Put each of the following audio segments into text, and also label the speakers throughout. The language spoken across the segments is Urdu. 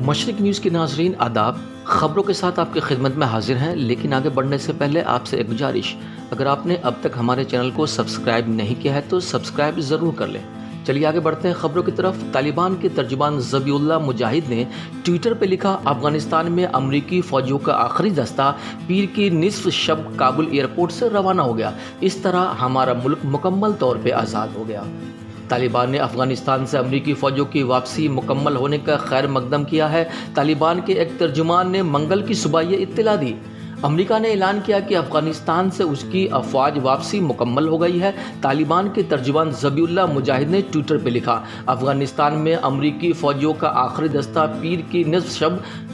Speaker 1: مشرق نیوز کے ناظرین آداب، خبروں کے ساتھ آپ کی خدمت میں حاضر ہیں، لیکن آگے بڑھنے سے پہلے آپ سے ایک گزارش، اگر آپ نے اب تک ہمارے چینل کو سبسکرائب نہیں کیا ہے تو سبسکرائب ضرور کر لیں۔ چلیے آگے بڑھتے ہیں خبروں کی طرف۔ طالبان کے ترجمان ذبیح اللہ مجاہد نے ٹویٹر پہ لکھا، افغانستان میں امریکی فوجیوں کا آخری دستہ پیر کی نصف شب کابل ایئرپورٹ سے روانہ ہو گیا، اس طرح ہمارا ملک مکمل طور پہ آزاد ہو گیا۔ طالبان نے افغانستان سے امریکی فوجیوں کی واپسی مکمل ہونے کا خیر مقدم کیا ہے۔ طالبان کے ایک ترجمان نے منگل کی صبح یہ اطلاع دی۔ امریکہ نے اعلان کیا کہ افغانستان سے اس کی افواج واپسی مکمل ہو گئی ہے۔ طالبان کے ترجمان ذبیح اللہ مجاہد نے ٹویٹر پہ لکھا، افغانستان میں امریکی فوجیوں کا آخری دستہ پیر کی نصف شب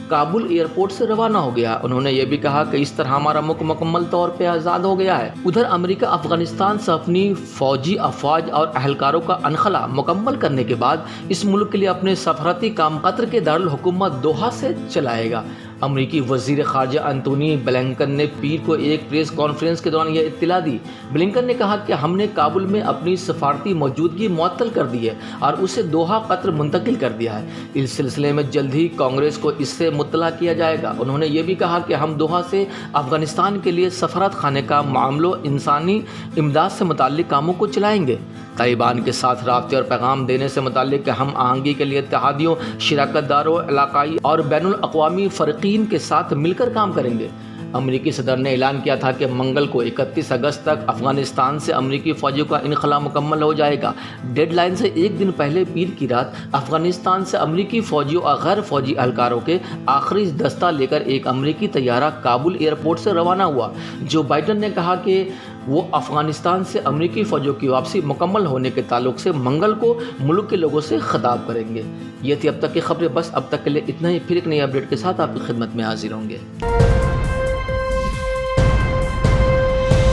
Speaker 1: کابل ایئرپورٹ سے روانہ ہو گیا۔ انہوں نے یہ بھی کہا کہ اس طرح ہمارا ملک مکمل طور پہ آزاد ہو گیا ہے۔ ادھر امریکہ افغانستان سے اپنی فوجی افواج اور اہلکاروں کا انخلا مکمل کرنے کے بعد اس ملک کے لیے اپنے سفارتی کام قطر کے دارالحکومت دوحہ سے چلائے گا۔ امریکی وزیر خارجہ انتونی بلنکن نے پیر کو ایک پریس کانفرنس کے دوران یہ اطلاع دی۔ بلنکن نے کہا کہ ہم نے کابل میں اپنی سفارتی موجودگی معطل کر دی ہے اور اسے دوحہ قطر منتقل کر دیا ہے۔ اس سلسلے میں جلد ہی کانگریس کو اس سے مطلع کیا جائے گا۔ انہوں نے یہ بھی کہا کہ ہم دوحہ سے افغانستان کے لیے سفارت خانے کا معاملوں، انسانی امداد سے متعلق کاموں کو چلائیں گے۔ طالبان کے ساتھ رابطے اور پیغام دینے سے متعلق ہم آہنگی کے لیے اتحادیوں، شراکت داروں، علاقائی اور بین الاقوامی فریقین کے ساتھ مل کر کام کریں گے۔ امریکی صدر نے اعلان کیا تھا کہ منگل کو 31 اگست تک افغانستان سے امریکی فوجیوں کا انخلا مکمل ہو جائے گا۔ ڈیڈ لائن سے ایک دن پہلے پیر کی رات افغانستان سے امریکی فوجیوں اور غیر فوجی اہلکاروں کے آخری دستہ لے کر ایک امریکی طیارہ کابل ایئرپورٹ سے روانہ ہوا۔ جو بائیڈن نے کہا کہ وہ افغانستان سے امریکی فوجیوں کی واپسی مکمل ہونے کے تعلق سے منگل کو ملک کے لوگوں سے خطاب کریں گے۔ یہ تھی اب تک کی خبریں، بس اب تک کے لیے اتنا ہی، پھر ایک نئی اپڈیٹ کے ساتھ آپ کی خدمت میں حاضر ہوں گے۔